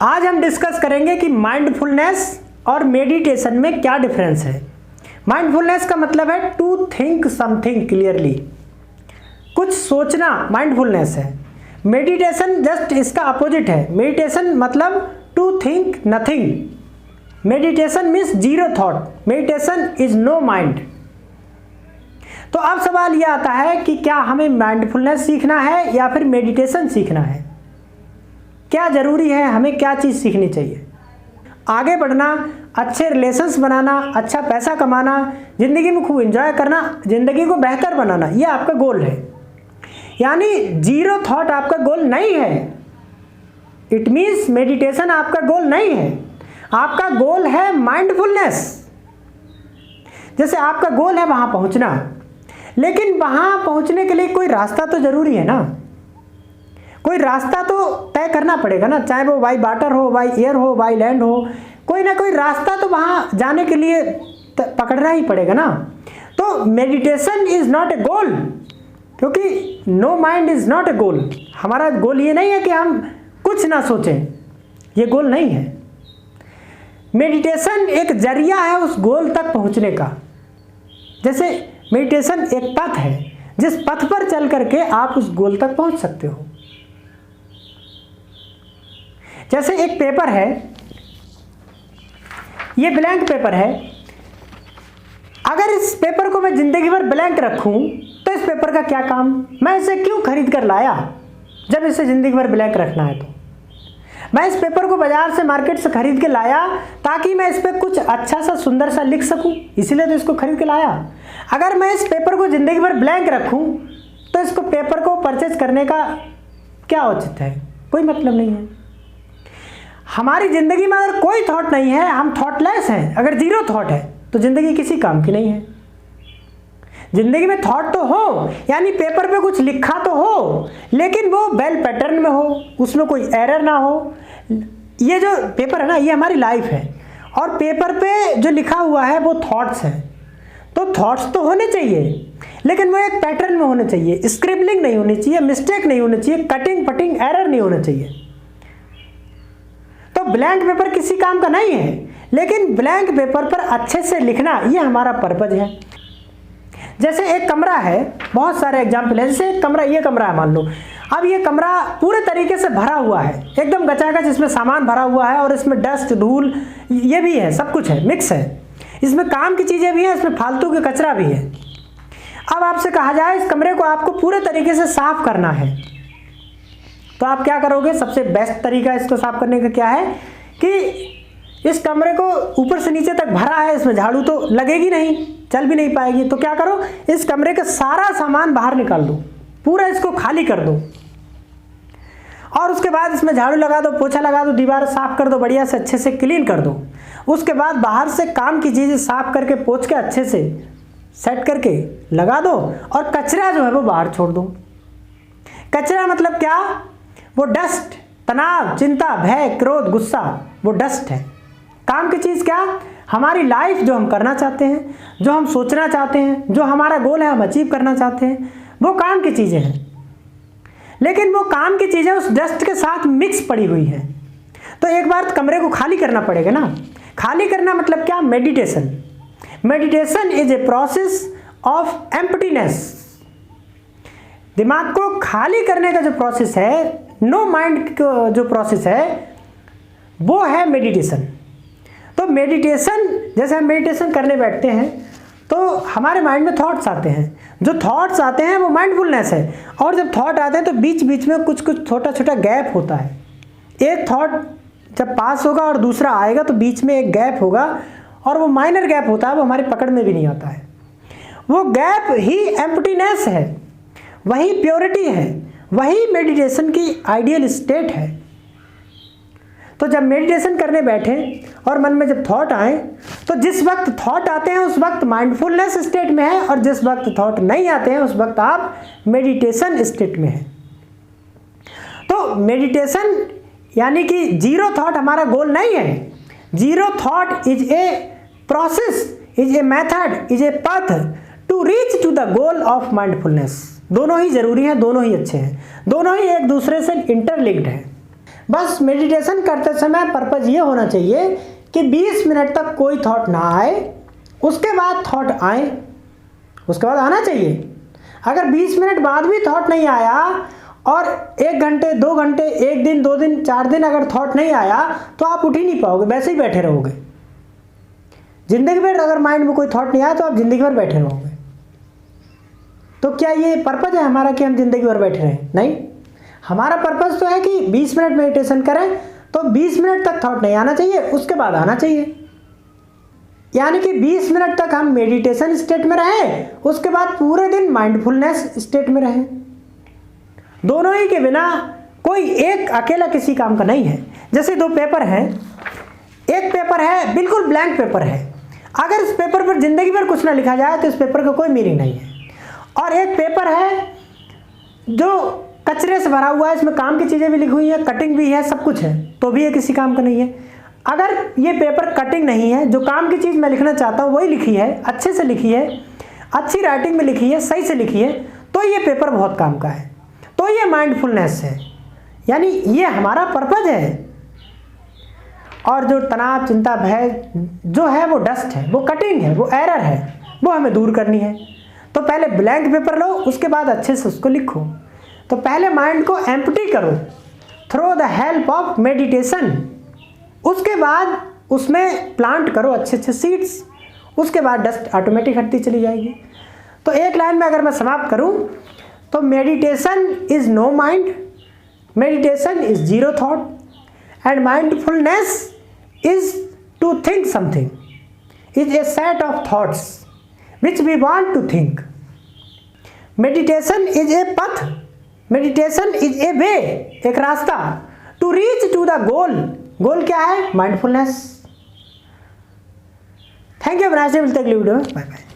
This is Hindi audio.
आज हम डिस्कस करेंगे कि माइंडफुलनेस और मेडिटेशन में क्या डिफरेंस है। माइंडफुलनेस का मतलब है टू थिंक समथिंग क्लियरली, कुछ सोचना माइंडफुलनेस है। मेडिटेशन जस्ट इसका अपोजिट है। मेडिटेशन मतलब to think nothing. Meditation means zero thought. Meditation is no mind. तो अब सवाल यह आता है कि क्या हमें माइंडफुलनेस सीखना है या फिर मेडिटेशन सीखना है, क्या जरूरी है, हमें क्या चीज़ सीखनी चाहिए। आगे बढ़ना, अच्छे रिलेशंस बनाना, अच्छा पैसा कमाना, ज़िंदगी में खूब एंजॉय करना, ज़िंदगी को बेहतर बनाना, ये आपका गोल है। यानी जीरो थॉट आपका गोल नहीं है। इट मीन्स मेडिटेशन आपका गोल नहीं है, आपका गोल है माइंडफुलनेस। जैसे आपका गोल है वहाँ पहुँचना, लेकिन वहाँ पहुँचने के लिए कोई रास्ता तो ज़रूरी है ना, कोई रास्ता तो तय करना पड़ेगा ना, चाहे वो बाई वाटर हो, बाई एयर हो, बाई लैंड हो, कोई ना कोई रास्ता तो वहाँ जाने के लिए पकड़ना ही पड़ेगा ना। तो meditation is not a goal, क्योंकि no mind is not a goal. हमारा गोल ये नहीं है कि हम कुछ ना सोचें, ये गोल नहीं है। मेडिटेशन एक जरिया है उस गोल तक पहुँचने का। जैसे मेडिटेशन एक पथ है, जिस पथ पर चल करके आप उस गोल तक पहुँच सकते हो। जैसे एक पेपर है, ये ब्लैंक पेपर है। अगर इस पेपर को मैं जिंदगी भर ब्लैंक रखूं तो इस पेपर का क्या काम, मैं इसे क्यों खरीद कर लाया जब इसे जिंदगी भर ब्लैंक रखना है। तो मैं इस पेपर को बाजार से, मार्केट से खरीद के लाया ताकि मैं इस पर कुछ अच्छा सा सुंदर सा लिख सकूं, इसीलिए तो इसको खरीद के लाया। अगर मैं इस पेपर को जिंदगी भर ब्लैंक रखूं तो इसको पेपर को परचेज करने का क्या औचित्य है, कोई मतलब नहीं है। हमारी ज़िंदगी में अगर कोई थॉट नहीं है, हम थॉटलेस हैं, अगर जीरो थॉट है तो ज़िंदगी किसी काम की नहीं है। ज़िंदगी में थॉट तो हो, यानी पेपर पे कुछ लिखा तो हो, लेकिन वो वेल पैटर्न में हो, उसमें कोई एरर ना हो। ये जो पेपर है ना, ये हमारी लाइफ है, और पेपर पे जो लिखा हुआ है वो थॉट्स हैं। तो थॉट्स तो होने चाहिए, लेकिन वो एक पैटर्न में होने चाहिए, स्क्रिबलिंग नहीं होनी चाहिए, मिस्टेक नहीं होनी चाहिए, कटिंग पटिंग एरर नहीं होना चाहिए। तो ब्लैंक पेपर किसी काम का नहीं है, लेकिन ब्लैंक पेपर पर अच्छे से लिखना ये हमारा पर्पज है। जैसे एक कमरा है, बहुत सारे एग्जाम्पल है। जैसे एक कमरा, ये कमरा है मान लो। अब ये कमरा पूरे तरीके से भरा हुआ है, एकदम गचागच इसमें सामान भरा हुआ है, और इसमें डस्ट धूल ये भी है, सब कुछ है, मिक्स है। इसमें काम की चीज़ें भी हैं, इसमें फालतू के कचरा भी है। अब आपसे कहा जाए इस कमरे को आपको पूरे तरीके से साफ करना है, तो आप क्या करोगे? सबसे बेस्ट तरीका इसको साफ करने का क्या है कि इस कमरे को ऊपर से नीचे तक भरा है, इसमें झाड़ू तो लगेगी नहीं, चल भी नहीं पाएगी। तो क्या करो, इस कमरे का सारा सामान बाहर निकाल दो, पूरा इसको खाली कर दो, और उसके बाद इसमें झाड़ू लगा दो, पोछा लगा दो, दीवार साफ कर दो, बढ़िया से अच्छे से क्लीन कर दो। उसके बाद बाहर से काम की चीज़ें साफ करके पोछ के अच्छे से सेट करके लगा दो, और कचरा जो है वो बाहर छोड़ दो। कचरा मतलब क्या? वो डस्ट, तनाव, चिंता, भय, क्रोध, गुस्सा, वो डस्ट है। काम की चीज़ क्या? हमारी लाइफ जो हम करना चाहते हैं, जो हम सोचना चाहते हैं, जो हमारा गोल है हम अचीव करना चाहते हैं, वो काम की चीज़ें हैं। लेकिन वो काम की चीज़ें उस डस्ट के साथ मिक्स पड़ी हुई हैं। तो एक बार कमरे को खाली करना पड़ेगा ना। खाली करना मतलब क्या? Meditation. Meditation is a process of emptiness. दिमाग को खाली करने का जो प्रोसेस है, नो माइंड का जो प्रोसेस है, वो है मेडिटेशन। तो मेडिटेशन, जैसे हम मेडिटेशन करने बैठते हैं तो हमारे माइंड में थॉट्स आते हैं। जो थॉट्स आते हैं वो माइंडफुलनेस है। और जब थॉट आते हैं तो बीच बीच में कुछ कुछ छोटा छोटा गैप होता है। एक थॉट जब पास होगा और दूसरा आएगा तो बीच में एक गैप होगा, और वो माइनर गैप होता है, वो हमारी पकड़ में भी नहीं आता है। वो गैप ही एम्प्टीनेस है, वही प्योरिटी है, वही मेडिटेशन की आइडियल स्टेट है। तो जब मेडिटेशन करने बैठे और मन में जब थॉट आए, तो जिस वक्त थॉट आते हैं उस वक्त माइंडफुलनेस स्टेट में है, और जिस वक्त थॉट नहीं आते हैं उस वक्त आप मेडिटेशन स्टेट में हैं। तो मेडिटेशन यानी कि जीरो थॉट हमारा गोल नहीं है। Zero thought is a process, is a method, is a path to reach to the goal of mindfulness. दोनों ही जरूरी हैं, दोनों ही अच्छे हैं, दोनों ही एक दूसरे से इंटरलिंक्ड हैं। बस मेडिटेशन करते समय पर्पज़ ये होना चाहिए कि 20 मिनट तक कोई थॉट ना आए, उसके बाद थॉट आए, उसके बाद आना चाहिए। अगर 20 मिनट बाद भी थॉट नहीं आया और 1 घंटे 2 घंटे 1 दिन 2 दिन 4 दिन अगर थॉट नहीं आया तो आप उठ ही नहीं पाओगे, वैसे ही बैठे रहोगे। जिंदगी भर अगर माइंड में कोई थॉट नहीं आया तो आप जिंदगी भर बैठे रहोगे। तो क्या ये पर्पज़ है हमारा कि हम जिंदगी भर बैठे रहें? नहीं, हमारा पर्पज़ तो है कि 20 मिनट मेडिटेशन करें तो 20 मिनट तक थॉट नहीं आना चाहिए, उसके बाद आना चाहिए। यानी कि 20 मिनट तक हम मेडिटेशन स्टेट में रहें, उसके बाद पूरे दिन माइंडफुलनेस स्टेट में रहें। दोनों ही के बिना कोई एक अकेला किसी काम का नहीं है। जैसे 2 पेपर हैं, एक पेपर है बिल्कुल ब्लैंक पेपर है, अगर इस पेपर पर जिंदगी भर कुछ ना लिखा जाए तो इस पेपर का कोई मीनिंग नहीं है। और एक पेपर है जो कचरे से भरा हुआ है, इसमें काम की चीज़ें भी लिखी हुई हैं, कटिंग भी है, सब कुछ है, तो भी ये किसी काम का नहीं है। अगर ये पेपर कटिंग नहीं है, जो काम की चीज़ मैं लिखना चाहता हूँ वही लिखी है, अच्छे से लिखी है, अच्छी राइटिंग में लिखी है, सही से लिखी है, तो ये पेपर बहुत काम का है। तो ये माइंडफुलनेस है, यानी ये हमारा पर्पज़ है। और जो तनाव चिंता भय जो है वो डस्ट है, वो कटिंग है, वो एरर है, वो हमें दूर करनी है। तो पहले ब्लैंक पेपर लो, उसके बाद अच्छे से उसको लिखो। तो पहले माइंड को एम्प्टी करो through the help of meditation, उसके बाद उसमें प्लांट करो अच्छे अच्छे सीड्स, उसके बाद डस्ट ऑटोमेटिक हटती चली जाएगी। तो एक लाइन में अगर मैं समाप्त करूं तो meditation is no mind, meditation is zero thought, and mindfulness is to think something, is a set of thoughts which we want to think. Meditation is a path, meditation is a way, एक रास्ता to reach to the goal. गोल क्या है? माइंडफुलनेस। थैंक यू, मिलते हैं अगली वीडियो में, बाय बाय।